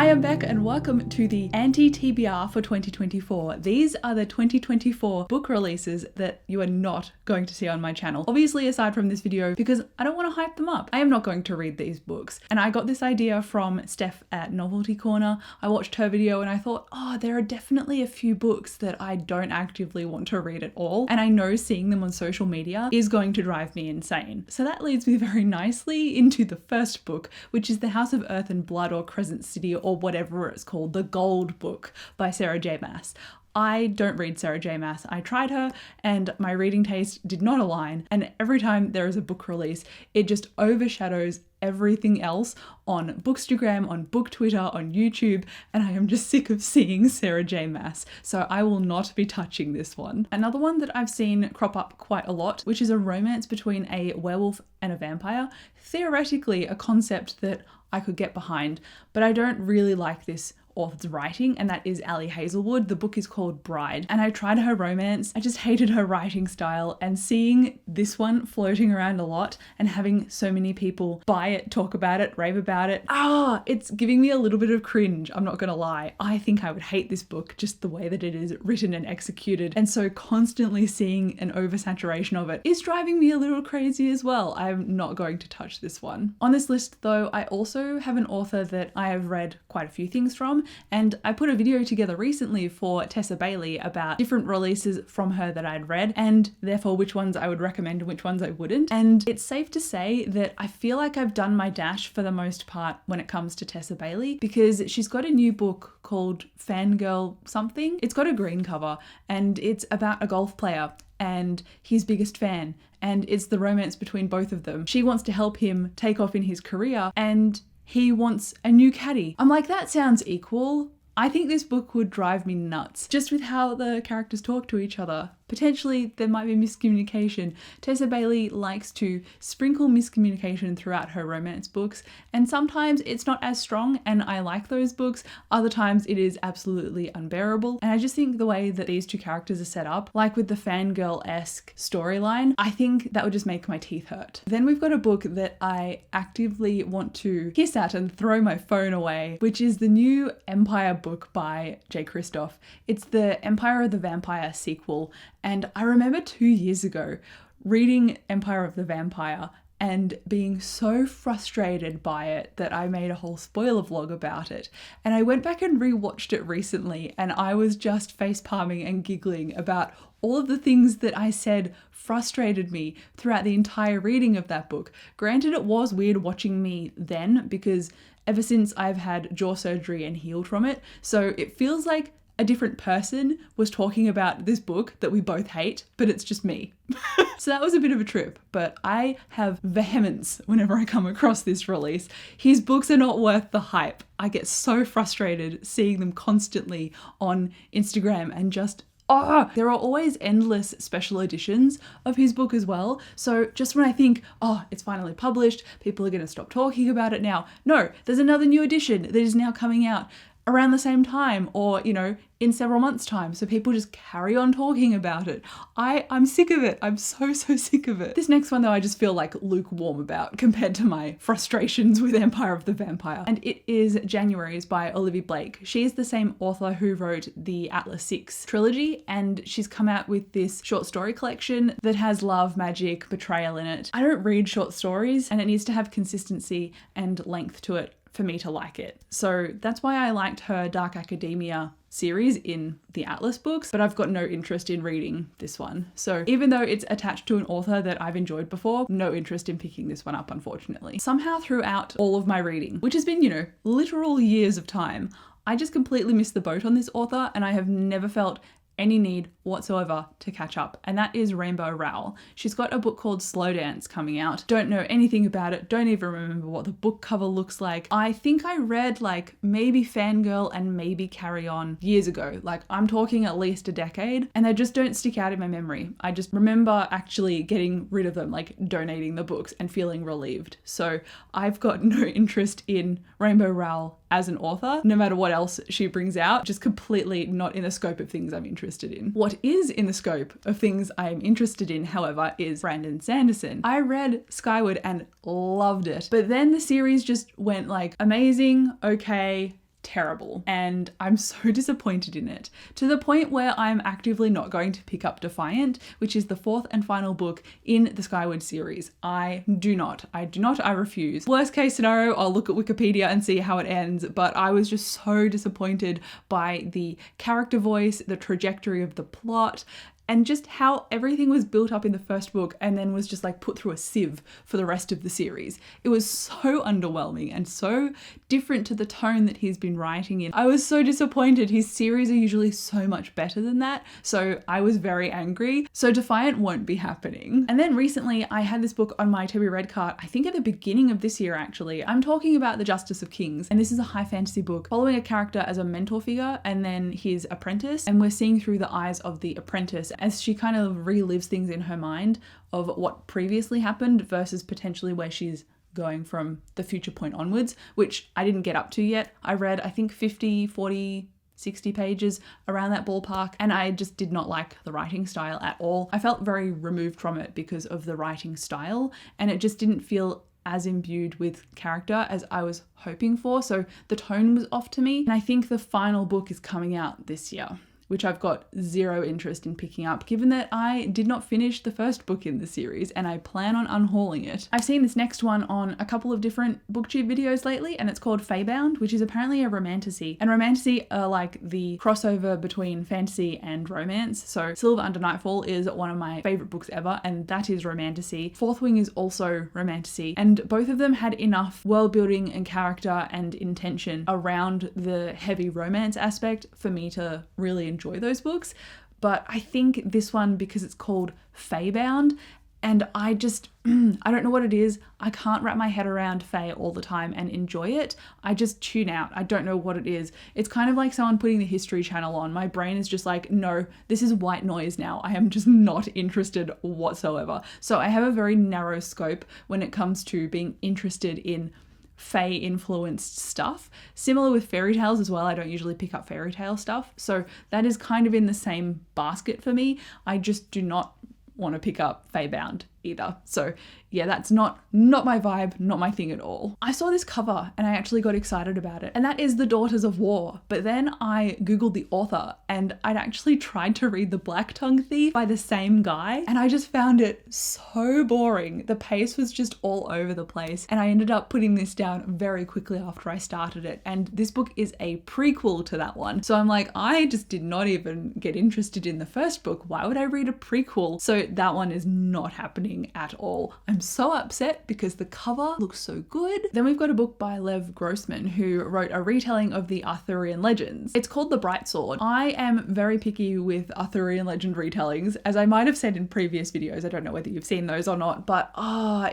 am Beck and welcome to the anti-TBR for 2024. These are the 2024 book releases that you are not going to see on my channel. Obviously, aside from this video, because I don't want to hype them up. I am not going to read these books. And I got this idea from Steph at Novelty Corner. I watched her video and I thought, oh, there are definitely a few books that I don't actively want to read at all. And I know seeing them on social media is going to drive me insane. So that leads me very nicely into the first book, which is The House of Earth and Blood, or Crescent City, or whatever it's called, The Gold Book by Sarah J. Maas. I don't read Sarah J. Maas. I tried her and my reading taste did not align, and every time there is a book release, it just overshadows everything else on Bookstagram, on Book Twitter, on YouTube, and I am just sick of seeing Sarah J. Maas, so I will not be touching this one. Another one that I've seen crop up quite a lot, which is a romance between a werewolf and a vampire. Theoretically a concept that I could get behind, but I don't really like this author's writing, and that is Ali Hazelwood. The book is called Bride, and I tried her romance. I just hated her writing style, and seeing this one floating around a lot and having so many people buy it, talk about it, rave about it, it's giving me a little bit of cringe, I'm not gonna lie. I think I would hate this book just the way that it is written and executed, and so constantly seeing an oversaturation of it is driving me a little crazy as well. I'm not going to touch this one. On this list though, I also have an author that I have read quite a few things from, and I put a video together recently for Tessa Bailey about different releases from her that I'd read, and therefore which ones I would recommend and which ones I wouldn't. And it's safe to say that I feel like I've done my dash for the most part when it comes to Tessa Bailey, because she's got a new book called Fangirl something. It's got a green cover and it's about a golf player and his biggest fan, and it's the romance between both of them. She wants to help him take off in his career and he wants a new caddy. I'm like, that sounds equal. I think this book would drive me nuts, just with how the characters talk to each other. Potentially there might be miscommunication. Tessa Bailey likes to sprinkle miscommunication throughout her romance books, and sometimes it's not as strong and I like those books. Other times it is absolutely unbearable, and I just think the way that these two characters are set up, like with the fangirl-esque storyline, I think that would just make my teeth hurt. Then we've got a book that I actively want to hiss at and throw my phone away, which is the new Empire book by J. Kristoff. It's the Empire of the Vampire sequel. And I remember 2 years ago reading Empire of the Vampire and being so frustrated by it that I made a whole spoiler vlog about it. And I went back and rewatched it recently, and I was just facepalming and giggling about all of the things that I said frustrated me throughout the entire reading of that book. Granted, it was weird watching me then, because ever since I've had jaw surgery and healed from it, so it feels like a different person was talking about this book that we both hate, but it's just me. So that was a bit of a trip, but I have vehemence whenever I come across this release. His books are not worth the hype. I get so frustrated seeing them constantly on Instagram and just there are always endless special editions of his book as well. So just when I think, it's finally published, people are going to stop talking about it now. No, there's another new edition that is now coming out around the same time, or, in several months' time. So people just carry on talking about it. I'm sick of it. I'm so sick of it. This next one though, I just feel like lukewarm about compared to my frustrations with Empire of the Vampire. And it is January's by Olivia Blake. She is the same author who wrote the Atlas 6 trilogy, and she's come out with this short story collection that has love, magic, betrayal in it. I don't read short stories, and it needs to have consistency and length to it for me to like it. So that's why I liked her Dark Academia series in the Atlas books, but I've got no interest in reading this one. So even though it's attached to an author that I've enjoyed before, no interest in picking this one up, unfortunately. Somehow throughout all of my reading, which has been, literal years of time, I just completely missed the boat on this author, and I have never felt any need whatsoever to catch up, and that is Rainbow Rowell. She's got a book called Slow Dance coming out. Don't know anything about it, don't even remember what the book cover looks like. I think I read maybe Fangirl and maybe Carry On years ago. I'm talking at least a decade, and they just don't stick out in my memory. I just remember actually getting rid of them, donating the books and feeling relieved. So I've got no interest in Rainbow Rowell as an author, no matter what else she brings out, just completely not in the scope of things I'm interested in. What is in the scope of things I am interested in, however, is Brandon Sanderson. I read Skyward and loved it, but then the series just went amazing, okay, terrible, and I'm so disappointed in it, to the point where I'm actively not going to pick up Defiant, which is the fourth and final book in the Skyward series. I refuse. Worst case scenario, I'll look at Wikipedia and see how it ends, but I was just so disappointed by the character voice, the trajectory of the plot, and just how everything was built up in the first book and then was just like put through a sieve for the rest of the series. It was so underwhelming and so different to the tone that he's been writing in. I was so disappointed. His series are usually so much better than that, so I was very angry. So Defiant won't be happening. And then recently I had this book on my TBR Red cart, I think at the beginning of this year actually. I'm talking about The Justice of Kings, and this is a high fantasy book following a character as a mentor figure and then his apprentice, and we're seeing through the eyes of the apprentice as she kind of relives things in her mind of what previously happened versus potentially where she's going from the future point onwards, which I didn't get up to yet. I read, I think 50, 40, 60 pages, around that ballpark, and I just did not like the writing style at all. I felt very removed from it because of the writing style, and it just didn't feel as imbued with character as I was hoping for, so the tone was off to me. And I think the final book is coming out this year, which I've got zero interest in picking up, given that I did not finish the first book in the series and I plan on unhauling it. I've seen this next one on a couple of different booktube videos lately, and it's called Feybound, which is apparently a romantasy. And romantasy are like the crossover between fantasy and romance. So Silver Under Nightfall is one of my favorite books ever, and that is romantasy. Fourth Wing is also romantasy, and both of them had enough world building and character and intention around the heavy romance aspect for me to really enjoy those books. But I think this one, because it's called Feybound, and I just I don't know what it is. I can't wrap my head around Fae all the time and enjoy it. I just tune out. I don't know what it is. It's kind of like someone putting the History Channel on. My brain is just like, no, this is white noise now. I am just not interested whatsoever. So I have a very narrow scope when it comes to being interested in Fae influenced stuff. Similar with fairy tales as well. I don't usually pick up fairy tale stuff, so that is kind of in the same basket for me. I just do not want to pick up Feybound either. So yeah, that's not my vibe, not my thing at all. I saw this cover and I actually got excited about it, and that is The Daughters of War. But then I googled the author, and I'd actually tried to read The Black Tongue Thief by the same guy, and I just found it so boring. The pace was just all over the place, and I ended up putting this down very quickly after I started it. And this book is a prequel to that one, so I'm like, I just did not even get interested in the first book. Why would I read a prequel? So that one is not happening at all. I'm so upset because the cover looks so good. Then we've got a book by Lev Grossman, who wrote a retelling of the Arthurian legends. It's called The Bright Sword. I am very picky with Arthurian legend retellings, as I might have said in previous videos. I don't know whether you've seen those or not, but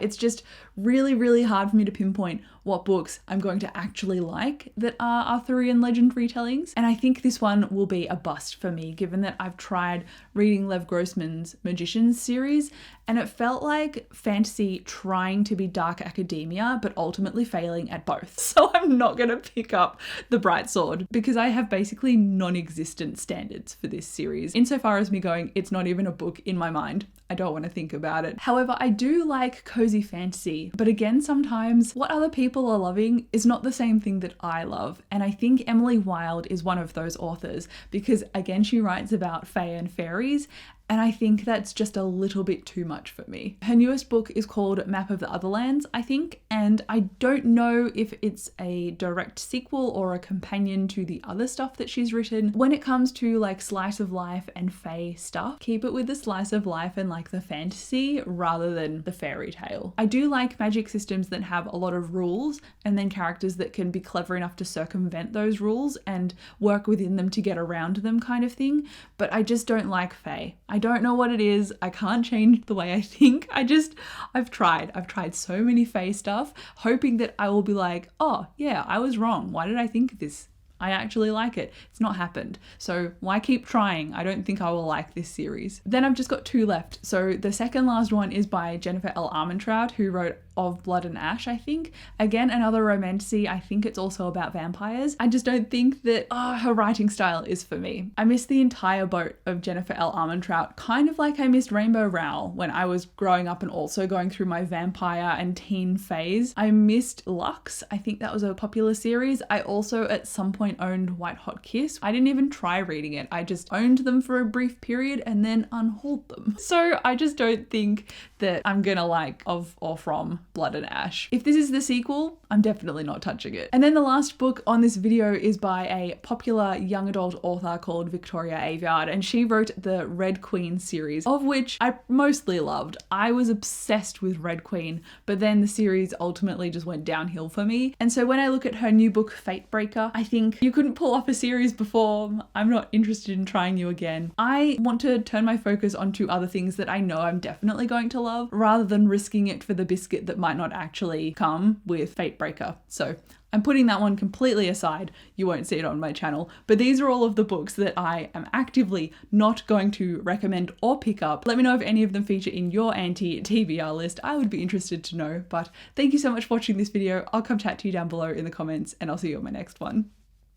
it's just really hard for me to pinpoint what books I'm going to actually like that are Arthurian legend retellings. And I think this one will be a bust for me, given that I've tried reading Lev Grossman's Magicians series, and it felt like fantasy trying to be dark academia, but ultimately failing at both. So I'm not going to pick up The Bright Sword because I have basically non-existent standards for this series. Insofar as me going, it's not even a book in my mind. I don't want to think about it. However, I do like cozy fantasy, but again, sometimes what other people are loving is not the same thing that I love. And I think Emily Wilde is one of those authors because, again, she writes about fae and fairies, and I think that's just a little bit too much for me. Her newest book is called Map of the Otherlands, I think, and I don't know if it's a direct sequel or a companion to the other stuff that she's written. When it comes to like slice of life and fae stuff, keep it with the slice of life and like the fantasy rather than the fairy tale. I do like magic systems that have a lot of rules and then characters that can be clever enough to circumvent those rules and work within them to get around them kind of thing, but I just don't like fae. I don't know what it is. I can't change the way I think. I've tried so many fae stuff, hoping that I will be like, oh yeah, I was wrong. Why did I think this? I actually like it. It's not happened. So why keep trying? I don't think I will like this series. Then I've just got 2 left. So the second last one is by Jennifer L. Armentrout, who wrote Of Blood and Ash, I think. Again, another romantasy. I think it's also about vampires. I just don't think that her writing style is for me. I missed the entire boat of Jennifer L. Armentrout, kind of like I missed Rainbow Rowell when I was growing up and also going through my vampire and teen phase. I missed Lux. I think that was a popular series. I also at some point owned White Hot Kiss. I didn't even try reading it. I just owned them for a brief period and then unhauled them. So I just don't think that I'm gonna like Of or From Blood and Ash. If this is the sequel, I'm definitely not touching it. And then the last book on this video is by a popular young adult author called Victoria Aveyard, and she wrote the Red Queen series, of which I mostly loved. I was obsessed with Red Queen, but then the series ultimately just went downhill for me. And so when I look at her new book, Fatebreaker, I think you couldn't pull off a series before. I'm not interested in trying you again. I want to turn my focus onto other things that I know I'm definitely going to love, rather than risking it for the biscuit that might not actually come with Fatebreaker. So I'm putting that one completely aside. You won't see it on my channel, but these are all of the books that I am actively not going to recommend or pick up. Let me know if any of them feature in your anti-TBR list. I would be interested to know, but thank you so much for watching this video. I'll come chat to you down below in the comments, and I'll see you on my next one.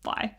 Bye.